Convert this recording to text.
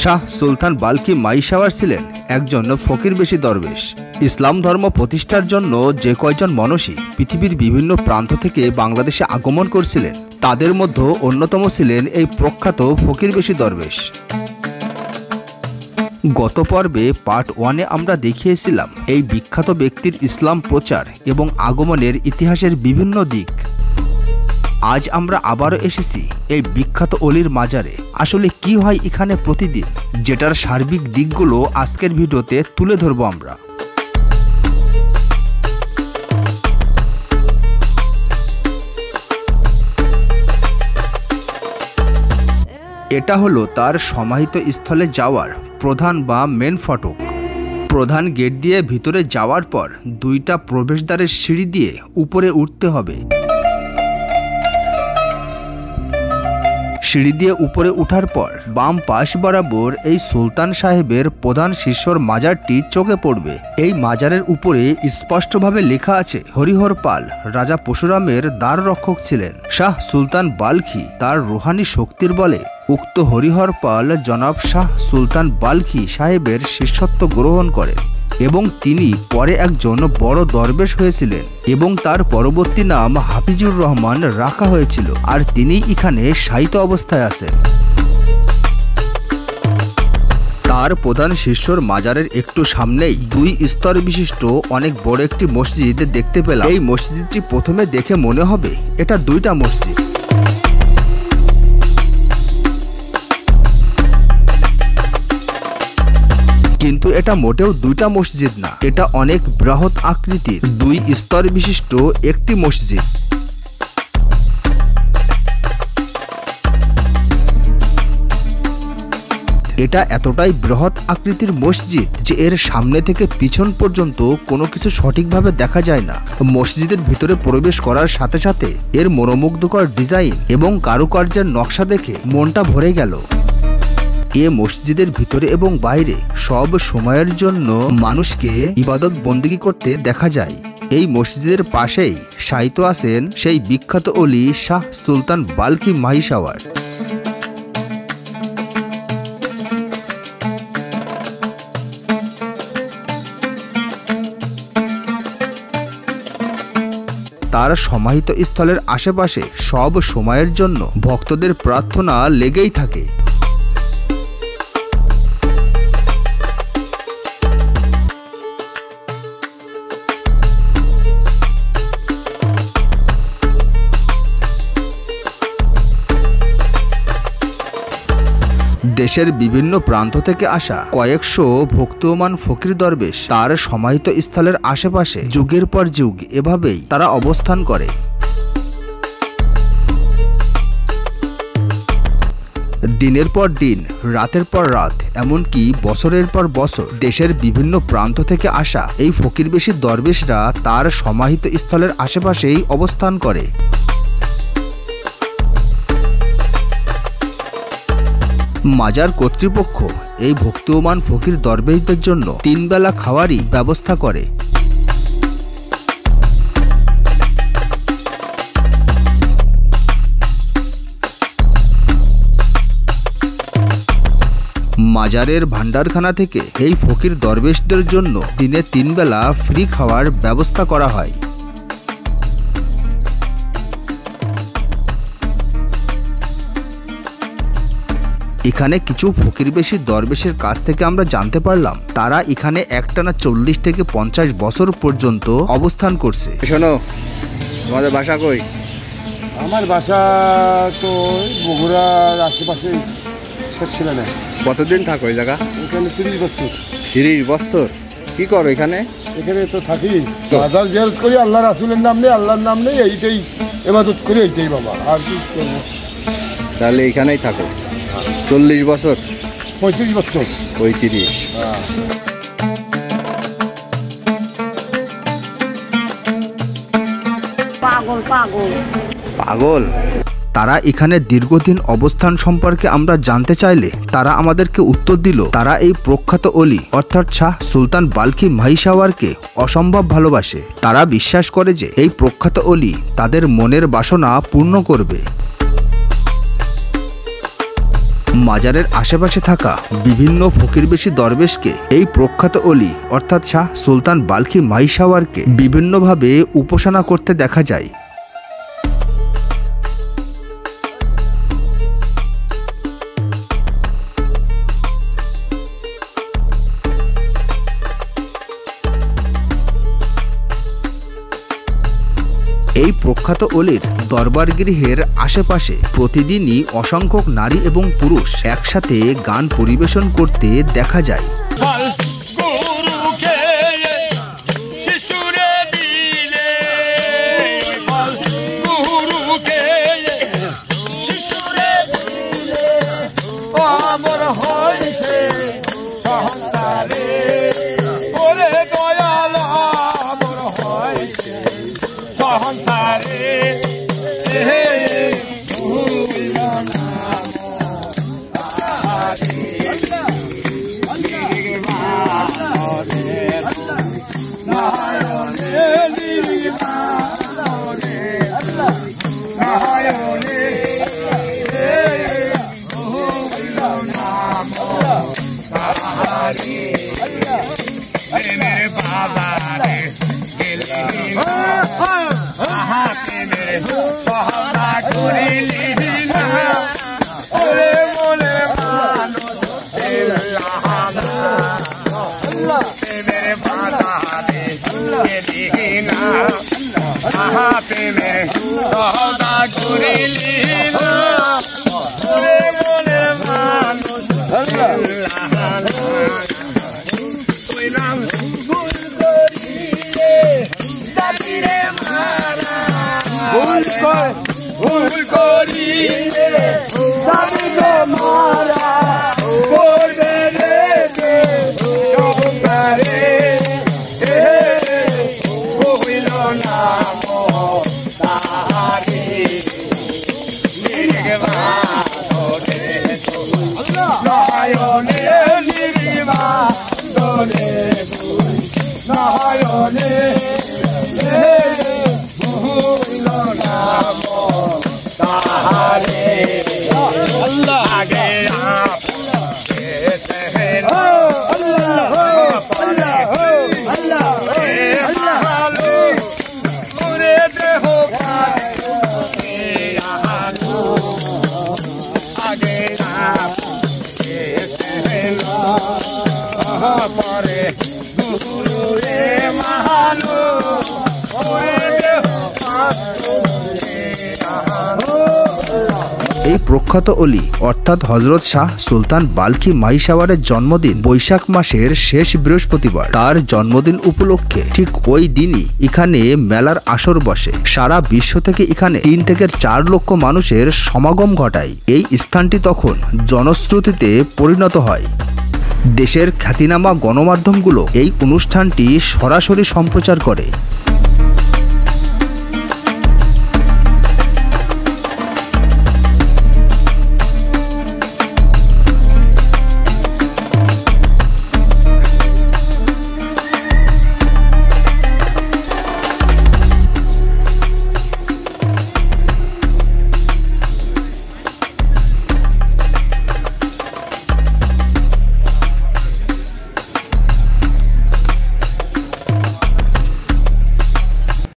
শাহ সুলতান bulky মাইশাওয়ার ছিলেন একজন ফকিরবেশী দরবেশ। ইসলাম ধর্ম প্রতিষ্ঠার জন্য যে কয়জন মনীষী পৃথিবীর বিভিন্ন প্রান্ত থেকে বাংলাদেশে আগমন করছিলেন, তাদের মধ্যে অন্যতম ছিলেন এই প্রখ্যাত ফকিরবেশী দরবেশ। গত পর্বে পার্ট 1-এ আমরা দেখিয়েছিলাম এই বিখ্যাত ব্যক্তির ইসলাম প্রচার এবং আগমনের ইতিহাসের বিভিন্ন দিক। আজ আমরা আবারও এসেছি এই বিখ্যাত অলির মাজারে। আসলে কি হয় এখানে প্রতিদিন, যেটার সার্বিক দিকগুলো আজকের ভিডিওতে তুলে ধরবো আমরা। এটা হলো তার সমাহিত স্থলে যাওয়ার প্রধান বা মেন ফটক। প্রধান গেট দিয়ে ভিতরে যাওয়ার পর 2টা প্রবেশদ্বারের সিঁড়ি দিয়ে উপরে উঠতে হবে। সিঁড়ি দিয়ে উপরে উঠার পর বাম পাশ বরাবর এই সুলতান সাহেবের প্রধান শিষ্যর মাজারটি চোখে পড়বে। এই মাজারের উপরে স্পষ্টভাবে লেখা আছে হরিহর পাল রাজা পরশুরামের দ্বার রক্ষক ছিলেন। শাহ সুলতান বাল্কি তার রুহানি শক্তির বলে উক্ত হরিহর পাল জনাব শাহ সুলতান বাল্কি সাহেবের শিষ্যত্ব গ্রহণ করেন এবং তিনি পরে একজন বড় দরবেশ হয়েছিলেন এবং তার পরবর্তী নাম হাফিজুর রহমান রাখা হয়েছিল, আর তিনি এখানে শায়িত অবস্থায় আছেন। তার প্রধান শিষ্যর মাজারের একটু সামনেই 2 স্তর বিশিষ্ট অনেক বড় একটি মসজিদ দেখতে পেলাম। এই মসজিদটি প্রথমে দেখে মনে হবে এটা 2টা মসজিদ, কিন্তু এটা মোটেও 2টা মসজিদ না, এটা অনেক বৃহৎ আকৃতির 2 স্তর বিশিষ্ট একটি মসজিদ। এটা এতটাই বৃহৎ আকৃতির মসজিদ যে এর সামনে থেকে পিছন পর্যন্ত কোনো কিছু সঠিকভাবে দেখা যায় না। মসজিদের ভিতরে প্রবেশ করার সাথে সাথে এর মনোমুগ্ধকর ডিজাইন এবং কারুকার্যের নকশা দেখে মনটা ভরে গেল। এ মসজিদের ভিতরে এবং বাইরে সব সময়ের জন্য মানুষকে ইবাদত বন্দেগী করতে দেখা যায়। এই মসজিদের পাশেই শায়িত আছেন সেই বিখ্যাত অলি শাহ সুলতান বাল্কি মাইশাওয়ার। তার সমাহিত স্থলের আশেপাশে সব সময়ের জন্য ভক্তদের প্রার্থনা লেগেই থাকে। দেশের বিভিন্ন প্রান্ত থেকে আসা কয়েকশো ভক্তমান ফকির দরবেশ তার সমাহিত স্থলের আশেপাশে যুগের পর যুগ এভাবেই তারা অবস্থান করে। দিনের পর দিন, রাতের পর রাত, এমনকি বছরের পর বছর দেশের বিভিন্ন প্রান্ত থেকে আসা এই ফকিরবেশী দরবেশরা তার সমাহিত স্থলের আশেপাশেই অবস্থান করে। মাজার কর্তৃপক্ষ এই ভক্তমান ফকির দরবেশদের জন্য 3 বেলা খাওয়ারই ব্যবস্থা করে। মাজারের ভান্ডারখানা থেকে এই ফকির দরবেশদের জন্য দিনে 3 বেলা ফ্রি খাওয়ার ব্যবস্থা করা হয়। এখানে কিছু ফকিরবেশী দরবেশের কাছ থেকে আমরা জানতে পারলাম তারা এখানে একটানা 40 থেকে 50 বছর পর্যন্ত অবস্থান করছে। শোনো, তোমাদের বাসা কই? আমার বাসা তো বগুড়ার আশেপাশে ছিল না। কতদিন থাকো এই জায়গা? এখানে 30 বছর। 30 বছর কি করো এখানে? এখানে তো থাকি, হাজার জিয়ারত করি, আল্লাহ রাসূলের নাম নেই, আল্লাহর নাম নেই, এইটাই ইবাদত করি, এইটাই বাবা, আর কি করবো। তাহলে এখানেই থাকো 40 বছর? 35 বছর। 35। পাগল? তারা এখানে দীর্ঘদিন অবস্থান সম্পর্কে আমরা জানতে চাইলে তারা আমাদেরকে উত্তর দিল তারা এই প্রখ্যাত অলি অর্থাৎ শাহ সুলতান বাল্কি মাহিসাওয়ারকে অসম্ভব ভালোবাসে। তারা বিশ্বাস করে যে এই প্রখ্যাত অলি তাদের মনের বাসনা পূর্ণ করবে। মাজারের আশেপাশে থাকা বিভিন্ন ফকিরবেশী দরবেশকে এই প্রখ্যাত অলি অর্থাৎ শাহ সুলতান বাল্কি মাহিসাওয়ারকে বিভিন্নভাবে উপাসনা করতে দেখা যায়। এই প্রখ্যাত অলির দরবার গৃহের আশেপাশে প্রতিদিনই অসংখ্য নারী এবং পুরুষ একসাথে গান পরিবেশন করতে দেখা যায়। এই প্রখ্যাত অলি অর্থাৎ হযরত শাহ সুলতান বাল্কি মাহিসাওয়ারের জন্মদিন বৈশাখ মাসের শেষ বৃহস্পতিবার। তার জন্মদিন উপলক্ষে ঠিক ওই দিনই এখানে মেলার আসর বসে। সারা বিশ্ব থেকে এখানে 3 থেকে 4 লক্ষ মানুষের সমাগম ঘটায়। এই স্থানটি তখন জনশ্রুতিতে পরিণত হয়। দেশের খ্যাতিনামা গণমাধ্যমগুলো এই অনুষ্ঠানটি সরাসরি সম্প্রচার করে।